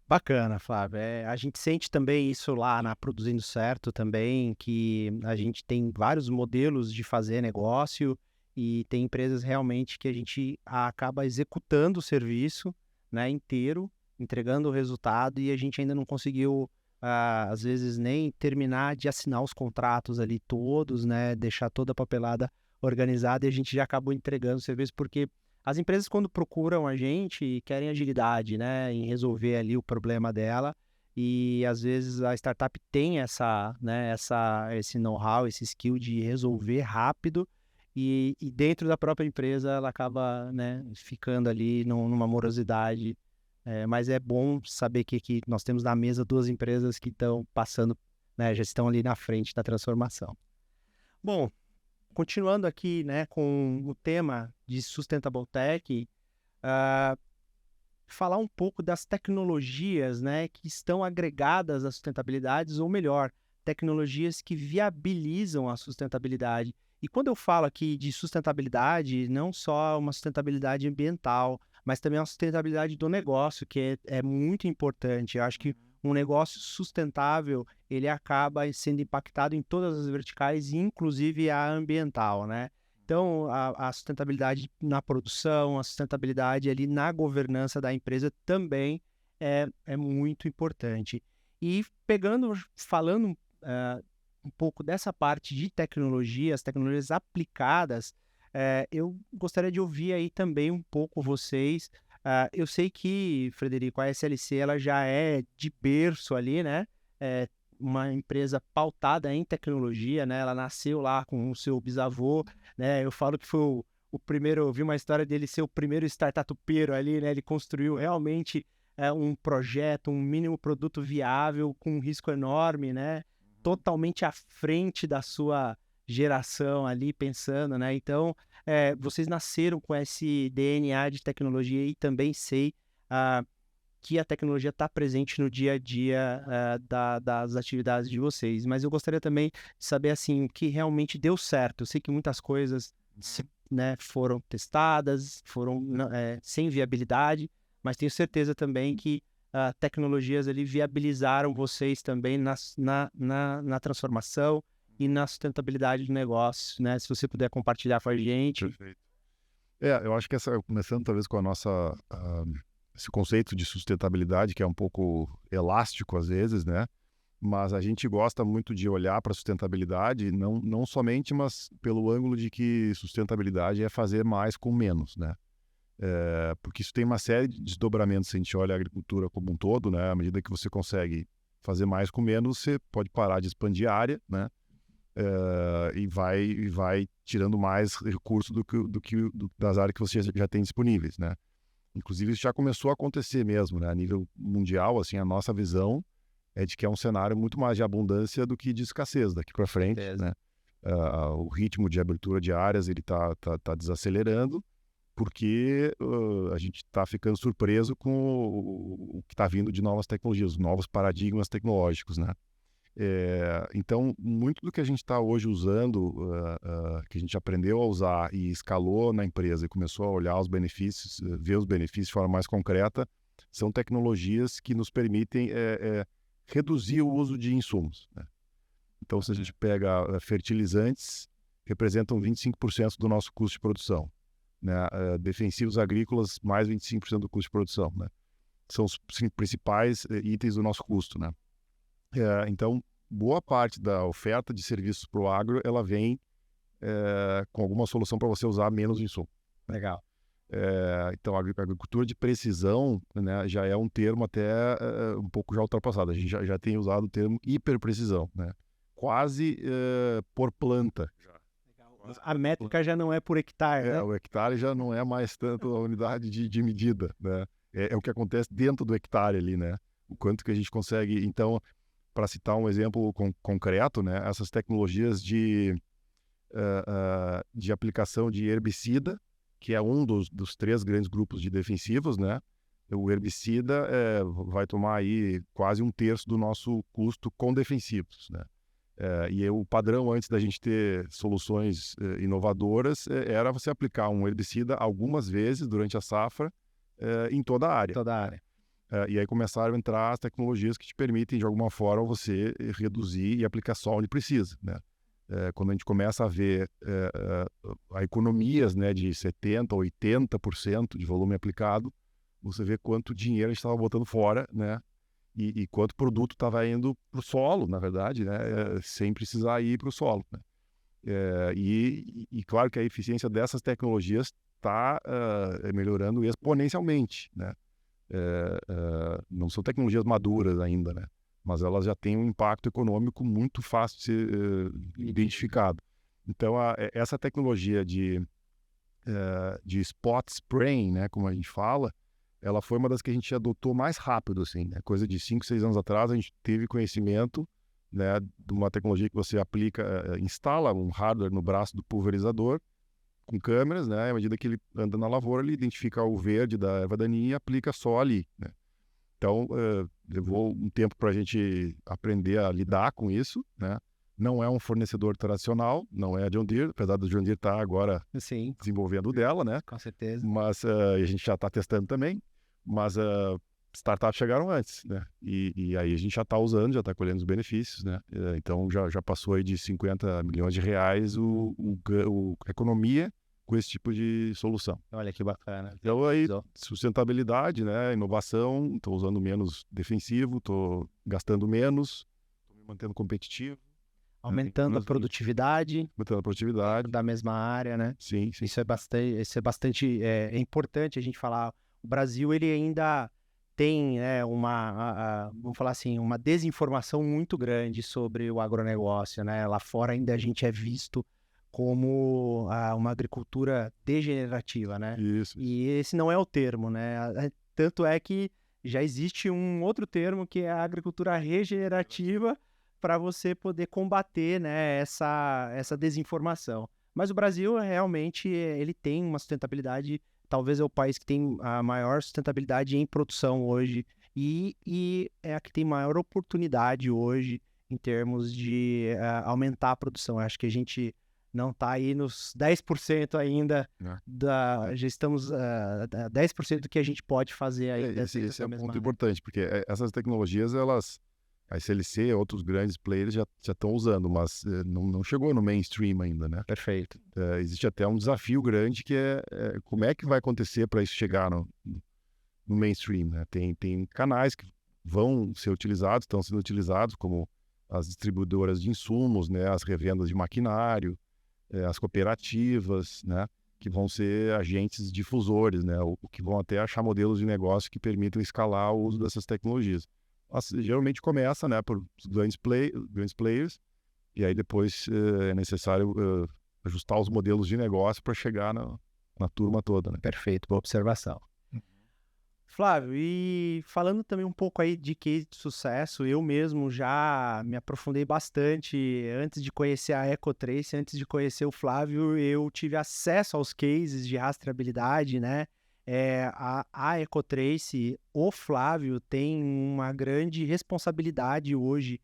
Bacana, Flávio. A gente sente também isso lá na Produzindo Certo também, que a gente tem vários modelos de fazer negócio e tem empresas realmente que a gente acaba executando o serviço, né, inteiro, entregando o resultado e a gente ainda não conseguiu, às vezes, nem terminar de assinar os contratos ali todos, né, deixar toda a papelada organizada e a gente já acabou entregando o serviço porque as empresas, quando procuram a gente, querem agilidade, né, em resolver ali o problema dela e, às vezes, a startup tem esse know-how, esse skill de resolver rápido e dentro da própria empresa ela acaba, né, ficando ali numa morosidade. Mas é bom saber que nós temos na mesa duas empresas que estão passando, né, já estão ali na frente da transformação. Bom, continuando aqui, né, com o tema de Sustainable Tech, falar um pouco das tecnologias, né, que estão agregadas à sustentabilidade, ou melhor, tecnologias que viabilizam a sustentabilidade. E quando eu falo aqui de sustentabilidade, não só uma sustentabilidade ambiental, mas também uma sustentabilidade do negócio, que é muito importante. Eu acho que um negócio sustentável, ele acaba sendo impactado em todas as verticais, inclusive a ambiental, né? Então, a sustentabilidade na produção, a sustentabilidade ali na governança da empresa também é muito importante. E falando um pouco dessa parte de tecnologias aplicadas, eu gostaria de ouvir aí também um pouco vocês Eu sei que, Frederico, a SLC ela já é de berço ali, né? É uma empresa pautada em tecnologia, né? Ela nasceu lá com o seu bisavô, né? Eu falo que foi o primeiro, eu vi uma história dele ser o primeiro startupeiro ali, né? Ele construiu realmente um projeto, um mínimo produto viável com um risco enorme, né? Totalmente à frente da sua geração ali, pensando, né? Então, vocês nasceram com esse DNA de tecnologia e também sei que a tecnologia está presente no dia a dia das atividades de vocês. Mas eu gostaria também de saber, assim, o que realmente deu certo. Eu sei que muitas coisas né, foram testadas, foram sem viabilidade, mas tenho certeza também que tecnologias ali viabilizaram vocês também na transformação e na sustentabilidade do negócio, né? Se você puder compartilhar com a gente.
Perfeito. Eu acho que começando talvez com a nossa... esse conceito de sustentabilidade, que é um pouco elástico às vezes, né? Mas a gente gosta muito de olhar para a sustentabilidade, não somente, mas pelo ângulo de que sustentabilidade é fazer mais com menos, né? Porque isso tem uma série de desdobramentos se a gente olha a agricultura como um todo, né? À medida que você consegue fazer mais com menos, você pode parar de expandir a área, né? E vai tirando mais recursos das áreas que você já tem disponíveis, né? Inclusive, isso já começou a acontecer mesmo, né? A nível mundial, assim, a nossa visão é de que é um cenário muito mais de abundância do que de escassez daqui para frente, né? O ritmo de abertura de áreas ele tá desacelerando porque a gente está ficando surpreso com o que está vindo de novas tecnologias, novos paradigmas tecnológicos, né? Então, muito do que a gente está hoje usando, que a gente aprendeu a usar e escalou na empresa e começou a olhar os benefícios, ver os benefícios de forma mais concreta, são tecnologias que nos permitem reduzir o uso de insumos, né? Então, se a gente pega fertilizantes, representam 25% do nosso custo de produção, né? Defensivos agrícolas, mais 25% do custo de produção, né? São os principais itens do nosso custo, né? Então, boa parte da oferta de serviços para o agro, ela vem com alguma solução para você usar menos insumo.
Legal.
Então, a agricultura de precisão, né, já é um termo até um pouco já ultrapassado. A gente já tem usado o termo hiperprecisão, né? Quase por planta.
A métrica já não é por hectare, né?
O hectare já não é mais tanto a unidade de medida, né? É o que acontece dentro do hectare ali, né? O quanto que a gente consegue... Então, para citar um exemplo concreto, né, essas tecnologias de aplicação de herbicida, que é um dos 3 grandes grupos de defensivos, né? O herbicida vai tomar aí quase 1/3 do nosso custo com defensivos, né? E o padrão antes da gente ter soluções inovadoras era você aplicar um herbicida algumas vezes durante a safra em toda a área.
Toda a área.
E aí começaram a entrar as tecnologias que te permitem, de alguma forma, você reduzir e aplicar só onde precisa, né? Quando a gente começa a ver a economias, né, de 70% ou 80% de volume aplicado, você vê quanto dinheiro a gente estava botando fora, né? E quanto produto estava indo para o solo, na verdade, né? Sem precisar ir para o solo, né? E claro que a eficiência dessas tecnologias está melhorando exponencialmente, né? Não são tecnologias maduras ainda, né? Mas elas já têm um impacto econômico muito fácil de ser identificado. Então, essa tecnologia de spot spraying, né, como a gente fala, ela foi uma das que a gente adotou mais rápido, assim, né? Coisa de 5, 6 anos atrás, a gente teve conhecimento, né, de uma tecnologia que você aplica, instala um hardware no braço do pulverizador, com câmeras, né? À medida que ele anda na lavoura, ele identifica o verde da erva daninha e aplica só ali, né? Então, levou um tempo para a gente aprender a lidar com isso, né? Não é um fornecedor tradicional, não é a John Deere, apesar do John Deere estar agora desenvolvendo dela, né?
Com certeza.
Mas a gente já está testando também, mas startups chegaram antes, né? E aí a gente já está usando, já está colhendo os benefícios, né? Então já passou aí de 50 milhões de reais a economia com esse tipo de solução.
Olha que bacana.
Então aí, sustentabilidade, né? Inovação, estou usando menos defensivo, estou gastando menos, estou me mantendo competitivo.
Aumentando a produtividade.
Aumentando a produtividade.
Da mesma área, né?
Sim.
Isso é bastante importante a gente falar o Brasil ele ainda tem vamos falar assim, uma desinformação muito grande sobre o agronegócio, né? Lá fora ainda a gente é visto como uma agricultura degenerativa, né?
Isso.
E esse não é o termo, né? Tanto é que já existe um outro termo que é a agricultura regenerativa para você poder combater, né, essa desinformação. Mas o Brasil realmente ele tem uma sustentabilidade, talvez é o país que tem a maior sustentabilidade em produção hoje e é a que tem maior oportunidade hoje em termos de aumentar a produção. Eu acho que a gente não está aí nos 10% ainda, já estamos a 10% do que a gente pode fazer aí.
Esse é um ponto importante, porque essas tecnologias, a SLC, outros grandes players já estão usando, mas não chegou no mainstream ainda, né?
Perfeito.
Existe até um desafio grande que é como é que vai acontecer para isso chegar no mainstream, né? Tem canais que vão ser utilizados, estão sendo utilizados, como as distribuidoras de insumos, né? As revendas de maquinário, as cooperativas, né? Que vão ser agentes difusores, né? O que vão até achar modelos de negócio que permitam escalar o uso dessas tecnologias. Mas, geralmente começa, né, por grandes players, e aí depois é necessário ajustar os modelos de negócio para chegar na turma toda, né?
Perfeito, boa observação. Flávio, e falando também um pouco aí de case de sucesso, eu mesmo já me aprofundei bastante antes de conhecer a Ecotrace, antes de conhecer o Flávio, eu tive acesso aos cases de rastreabilidade, né? A Ecotrace, o Flávio tem uma grande responsabilidade hoje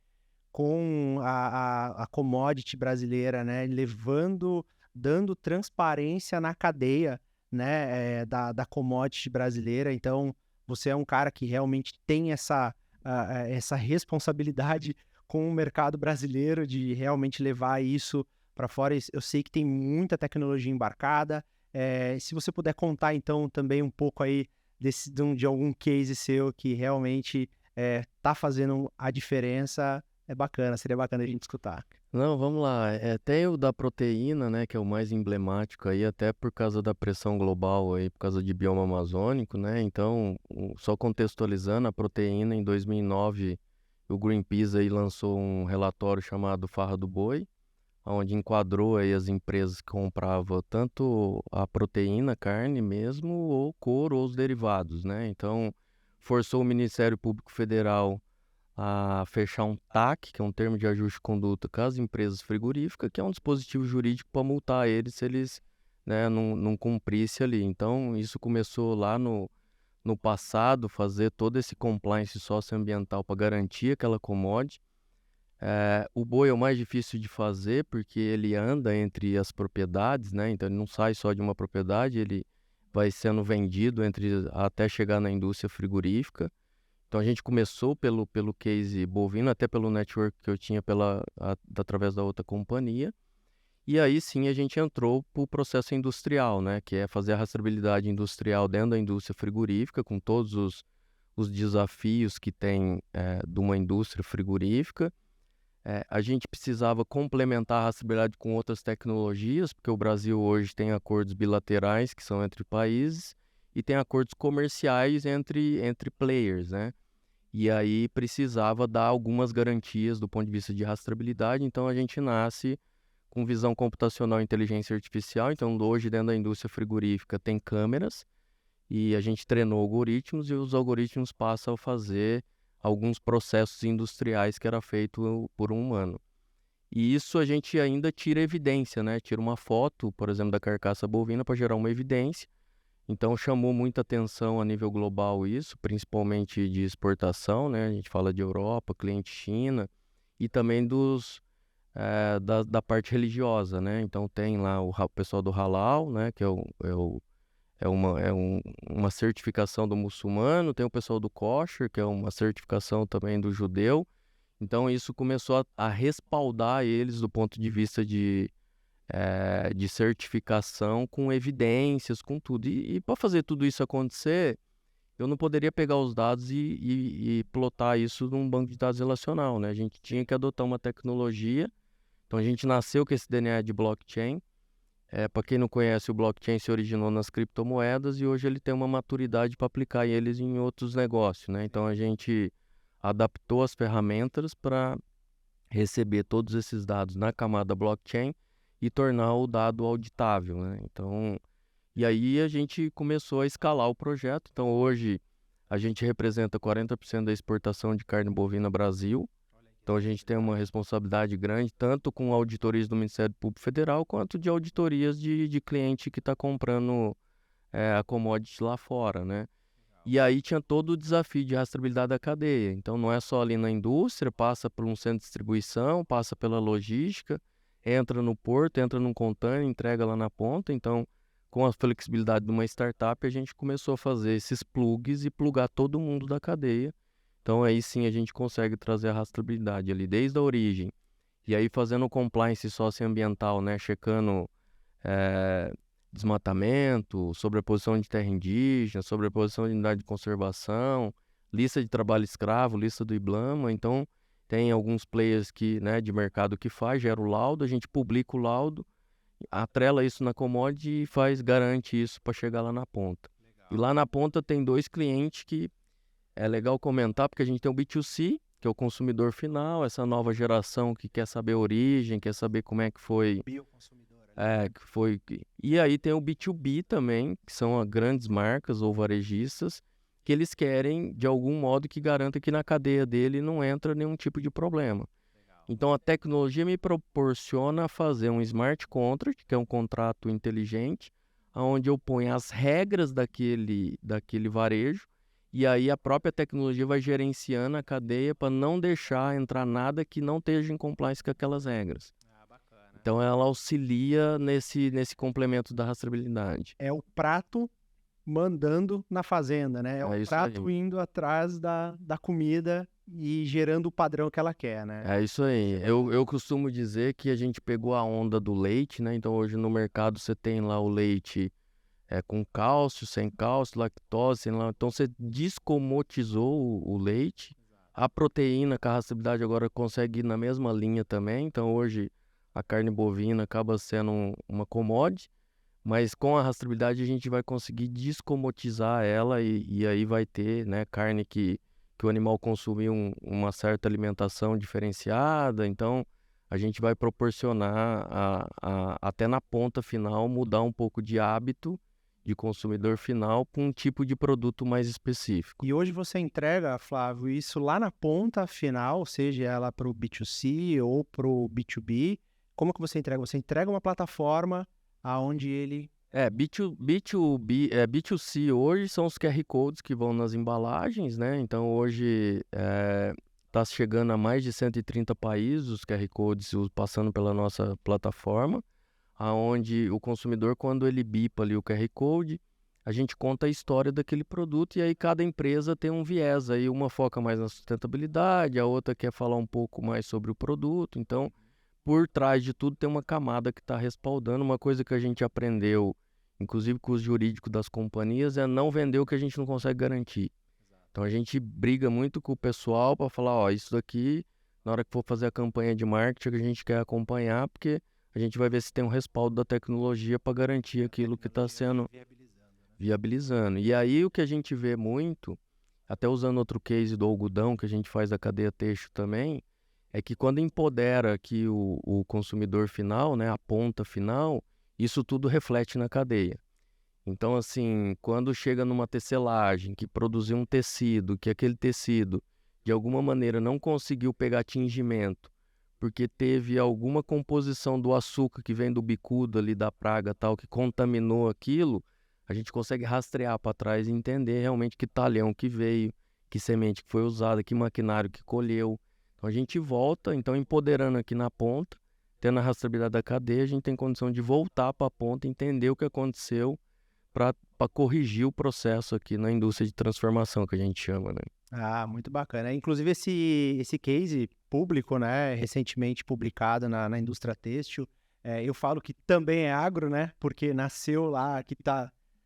com a commodity brasileira, né? Dando transparência na cadeia, né? Da commodity brasileira. Então, você é um cara que realmente tem essa responsabilidade com o mercado brasileiro de realmente levar isso para fora. Eu sei que tem muita tecnologia embarcada. Se você puder contar, então, também um pouco aí de algum case seu que realmente tá fazendo a diferença, seria bacana a gente escutar.
Não, vamos lá. Tem o da proteína, né, que é o mais emblemático aí, até por causa da pressão global aí, por causa de bioma amazônico, né? Então, só contextualizando, a proteína, em 2009, o Greenpeace aí lançou um relatório chamado Farra do Boi, onde enquadrou aí as empresas que compravam tanto a proteína, carne mesmo, ou couro, ou os derivados, né? Então, forçou o Ministério Público Federal a fechar um TAC, que é um termo de ajuste de conduta, com as empresas frigoríficas, que é um dispositivo jurídico para multar eles se eles, né, não cumprissem ali. Então, isso começou lá no passado, fazer todo esse compliance socioambiental para garantir aquela commodity. O boi é o mais difícil de fazer, porque ele anda entre as propriedades, né? Então, ele não sai só de uma propriedade, ele vai sendo vendido até chegar na indústria frigorífica. Então a gente começou pelo case bovino, até pelo network que eu tinha através da outra companhia. E aí sim a gente entrou para o processo industrial, né? Que é fazer a rastreabilidade industrial dentro da indústria frigorífica, com todos os desafios que tem de uma indústria frigorífica. A gente precisava complementar a rastreabilidade com outras tecnologias, porque o Brasil hoje tem acordos bilaterais, que são entre países, e tem acordos comerciais entre players, né? E aí precisava dar algumas garantias do ponto de vista de rastreabilidade, então a gente nasce com visão computacional e inteligência artificial. Então hoje dentro da indústria frigorífica tem câmeras e a gente treinou algoritmos e os algoritmos passam a fazer alguns processos industriais que era feito por um humano. E isso a gente ainda tira evidência, né? Tira uma foto, por exemplo, da carcaça bovina para gerar uma evidência. Então chamou muita atenção a nível global isso, principalmente de exportação, né? A gente fala de Europa, cliente China, e também da parte religiosa, né? Então tem lá o pessoal do Halal, né? Que é uma certificação do muçulmano, tem o pessoal do Kosher, que é uma certificação também do judeu. Então isso começou a respaldar eles do ponto de vista de certificação, com evidências, com tudo. E para fazer tudo isso acontecer, eu não poderia pegar os dados e plotar isso num banco de dados relacional, né? A gente tinha que adotar uma tecnologia. Então a gente nasceu com esse DNA de blockchain. Para quem não conhece, o blockchain se originou nas criptomoedas e hoje ele tem uma maturidade para aplicar eles em outros negócios, né? Então a gente adaptou as ferramentas para receber todos esses dados na camada blockchain e tornar o dado auditável, né? Então, e aí a gente começou a escalar o projeto. Então hoje a gente representa 40% da exportação de carne bovina Brasil. Então a gente tem uma responsabilidade grande, tanto com auditorias do Ministério Público Federal, quanto de auditorias de cliente que está comprando a commodity lá fora, né? E aí tinha todo o desafio de rastreabilidade da cadeia. Então não é só ali na indústria, passa por um centro de distribuição, passa pela logística, entra no porto, entra num container, entrega lá na ponta. Então, com a flexibilidade de uma startup, a gente começou a fazer esses plugs e plugar todo mundo da cadeia. Então aí sim a gente consegue trazer a rastreabilidade ali desde a origem. E aí fazendo o compliance socioambiental, né? Checando desmatamento, sobreposição de terra indígena, sobreposição de unidade de conservação, lista de trabalho escravo, lista do IBLAMA. Então tem alguns players que, né, de mercado que faz, gera o laudo, a gente publica o laudo, atrela isso na commodity e garante isso para chegar lá na ponta. Legal. E lá na ponta tem 2 clientes que é legal comentar, porque a gente tem o B2C, que é o consumidor final, essa nova geração que quer saber a origem, quer saber como é que foi.
Bioconsumidor.
Que foi. E aí tem o B2B também, que são as grandes marcas ou varejistas, que eles querem, de algum modo, que garanta que na cadeia dele não entra nenhum tipo de problema. Legal. Então a tecnologia me proporciona fazer um smart contract, que é um contrato inteligente, onde eu ponho as regras daquele varejo. E aí a própria tecnologia vai gerenciando a cadeia para não deixar entrar nada que não esteja em compliance com aquelas regras.
Bacana.
Então ela auxilia nesse complemento da rastreabilidade.
É o prato mandando na fazenda, né? É o prato
aí.
indo atrás da comida e gerando o padrão que ela quer, né?
É isso aí. Eu costumo dizer que a gente pegou a onda do leite, né? Então hoje no mercado você tem lá o leite com cálcio, sem cálcio, lactose, sem lá. Então você descomoditizou o leite. Exato. A proteína, com a rastreabilidade agora consegue ir na mesma linha também. Então hoje a carne bovina acaba sendo uma commodity, mas com a rastreabilidade a gente vai conseguir descomoditizar ela e aí vai ter, né, carne que o animal consumiu uma certa alimentação diferenciada. Então a gente vai proporcionar até na ponta final mudar um pouco de hábito de consumidor final para um tipo de produto mais específico.
E hoje você entrega, Flávio, isso lá na ponta final, seja ela para o B2C ou para o B2B. Como que você entrega? Você entrega uma plataforma aonde ele...
B2C hoje são os QR Codes que vão nas embalagens, né? Então hoje está chegando a mais de 130 países os QR Codes passando pela nossa plataforma, aonde o consumidor, quando ele bipa ali o QR Code, a gente conta a história daquele produto e aí cada empresa tem um viés. Aí uma foca mais na sustentabilidade, a outra quer falar um pouco mais sobre o produto. Então, por trás de tudo tem uma camada que está respaldando. Uma coisa que a gente aprendeu, inclusive com os jurídicos das companhias, é não vender o que a gente não consegue garantir. Exato. Então a gente briga muito com o pessoal para falar, ó, isso daqui, na hora que for fazer a campanha de marketing, a gente quer acompanhar, porque a gente vai ver se tem um respaldo da tecnologia para garantir aquilo que está sendo viabilizando. E aí o que a gente vê muito, até usando outro case do algodão que a gente faz da cadeia têxtil também, é que quando empodera aqui o consumidor final, né, a ponta final, isso tudo reflete na cadeia. Então, assim, quando chega numa tecelagem que produziu um tecido, que aquele tecido, de alguma maneira, não conseguiu pegar tingimento, porque teve alguma composição do açúcar que vem do bicudo ali da praga tal, que contaminou aquilo, a gente consegue rastrear para trás e entender realmente que talhão que veio, que semente que foi usada, que maquinário que colheu. Então a gente volta, então empoderando aqui na ponta, tendo a rastreabilidade da cadeia, a gente tem condição de voltar para a ponta, entender o que aconteceu para corrigir o processo aqui na indústria de transformação, que a gente chama, né?
Ah, muito bacana. Inclusive esse case público, né, recentemente publicado na indústria têxtil, eu falo que também é agro, né, porque nasceu lá,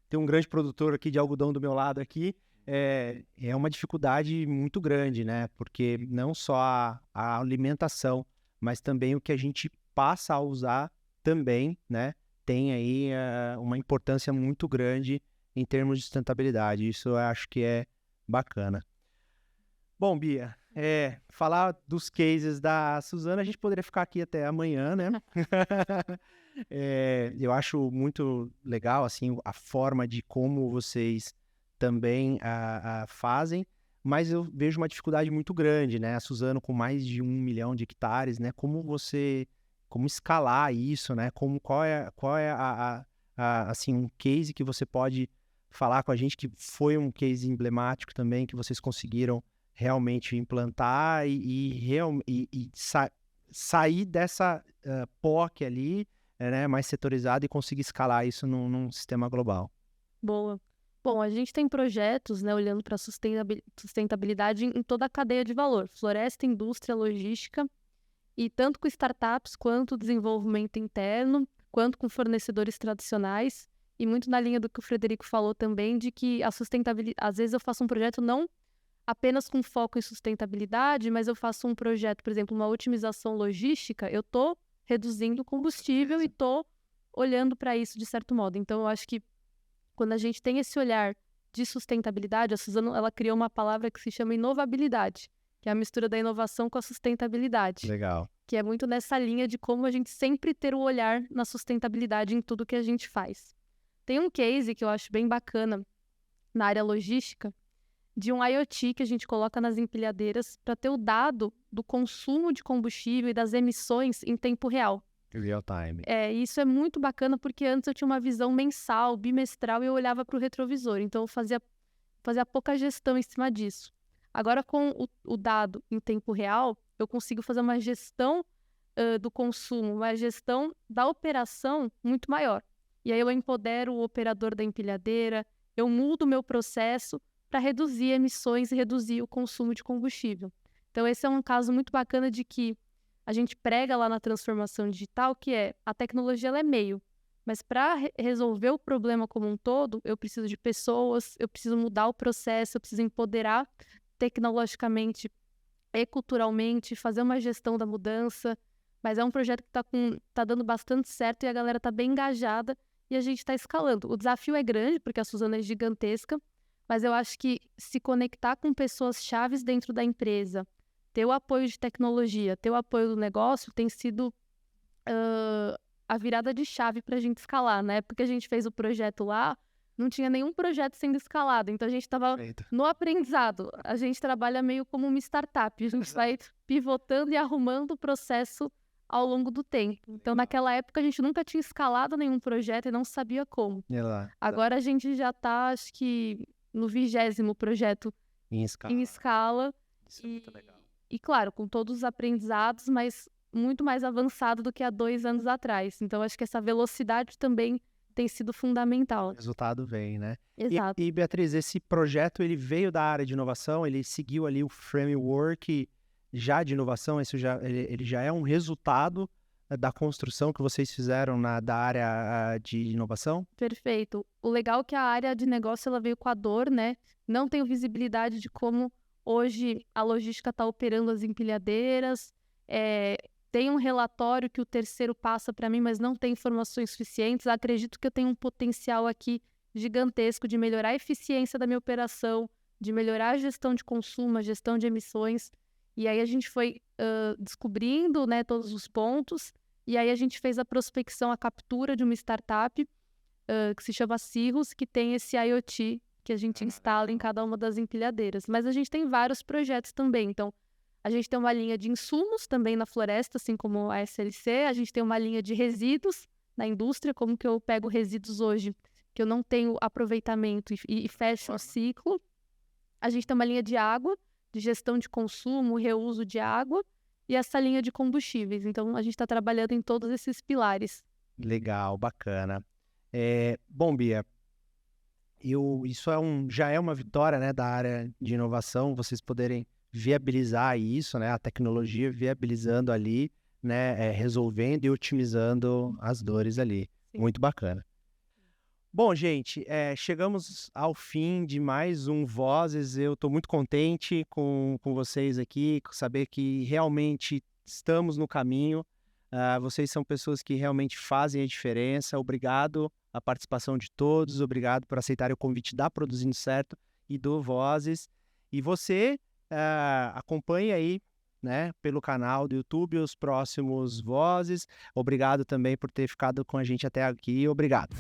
tem um grande produtor aqui de algodão do meu lado aqui, é uma dificuldade muito grande, né, porque não só a alimentação, mas também o que a gente passa a usar também, né, tem aí uma importância muito grande em termos de sustentabilidade. Isso eu acho que é bacana. Bom, Bia, falar dos cases da Suzano, a gente poderia ficar aqui até amanhã, né? Eu acho muito legal assim, a forma de como vocês também fazem, mas eu vejo uma dificuldade muito grande, né? A Suzano com mais de 1 milhão de hectares, né? Como escalar isso, né? Qual é assim, um case que você pode falar com a gente que foi um case emblemático também, que vocês conseguiram realmente implantar e sair dessa POC ali, né, mais setorizada e conseguir escalar isso num sistema global.
Boa. Bom, a gente tem projetos, né, olhando para a sustentabilidade em toda a cadeia de valor, floresta, indústria, logística, e tanto com startups quanto desenvolvimento interno, quanto com fornecedores tradicionais, e muito na linha do que o Frederico falou também, de que a sustentabilidade, às vezes eu faço um projeto não apenas com foco em sustentabilidade, mas eu faço um projeto, por exemplo, uma otimização logística, eu estou reduzindo o combustível e estou olhando para isso de certo modo. Então, eu acho que quando a gente tem esse olhar de sustentabilidade, a Suzano, ela criou uma palavra que se chama inovabilidade, que é a mistura da inovação com a sustentabilidade.
Legal.
Que é muito nessa linha de como a gente sempre ter o olhar na sustentabilidade em tudo que a gente faz. Tem um case que eu acho bem bacana na área logística, de um IoT que a gente coloca nas empilhadeiras para ter o dado do consumo de combustível e das emissões em tempo real.
Real time.
Isso é muito bacana porque antes eu tinha uma visão mensal, bimestral e eu olhava para o retrovisor. Então eu fazia pouca gestão em cima disso. Agora com o dado em tempo real, eu consigo fazer uma gestão do consumo, uma gestão da operação muito maior. E aí eu empodero o operador da empilhadeira, eu mudo o meu processo para reduzir emissões e reduzir o consumo de combustível. Então esse é um caso muito bacana de que a gente prega lá na transformação digital, que a tecnologia ela é meio, mas para resolver o problema como um todo, eu preciso de pessoas, eu preciso mudar o processo, eu preciso empoderar tecnologicamente e culturalmente, fazer uma gestão da mudança, mas é um projeto que tá dando bastante certo e a galera tá bem engajada e a gente está escalando. O desafio é grande, porque a Suzano é gigantesca, mas eu acho que se conectar com pessoas chaves dentro da empresa, ter o apoio de tecnologia, ter o apoio do negócio, tem sido a virada de chave para a gente escalar. Na época que a gente fez o projeto lá, não tinha nenhum projeto sendo escalado, então a gente estava no aprendizado. A gente trabalha meio como uma startup, a gente vai pivotando e arrumando o processo ao longo do tempo. Então, naquela época, a gente nunca tinha escalado nenhum projeto e não sabia como. Agora a gente já está, acho que, no 20º projeto em escala.
Isso é muito legal.
E, claro, com todos os aprendizados, mas muito mais avançado do que há 2 anos atrás. Então, acho que essa velocidade também tem sido fundamental.
O resultado vem, né?
Exato.
E Beatriz, esse projeto, ele veio da área de inovação, ele seguiu ali o framework já de inovação, ele já é um resultado da construção que vocês fizeram da área de inovação?
Perfeito. O legal é que a área de negócio ela veio com a dor, né? Não tenho visibilidade de como hoje a logística está operando as empilhadeiras. Tem um relatório que o terceiro passa para mim, mas não tem informações suficientes. Acredito que eu tenho um potencial aqui gigantesco de melhorar a eficiência da minha operação, de melhorar a gestão de consumo, a gestão de emissões. E aí a gente foi descobrindo, né, todos os pontos, e aí a gente fez a prospecção, a captura de uma startup que se chama Cirrus, que tem esse IoT que a gente instala em cada uma das empilhadeiras. Mas a gente tem vários projetos também, então a gente tem uma linha de insumos também na floresta, assim como a SLC, a gente tem uma linha de resíduos na indústria, como que eu pego resíduos hoje, que eu não tenho aproveitamento e fecho o ciclo. A gente tem uma linha de água, de gestão de consumo, reuso de água, e essa linha de combustíveis. Então, a gente está trabalhando em todos esses pilares.
Legal, bacana. Bom, Bia, isso já é uma vitória, né, da área de inovação, vocês poderem viabilizar isso, né, a tecnologia viabilizando ali, né, resolvendo e otimizando as dores ali. Sim. Muito bacana. Bom, gente, chegamos ao fim de mais um Vozes. Eu estou muito contente com vocês aqui, com saber que realmente estamos no caminho. Vocês são pessoas que realmente fazem a diferença. Obrigado a participação de todos, obrigado por aceitarem o convite da Produzindo Certo e do Vozes. E você acompanhe aí, né, pelo canal do YouTube os próximos Vozes. Obrigado também por ter ficado com a gente até aqui. Obrigado.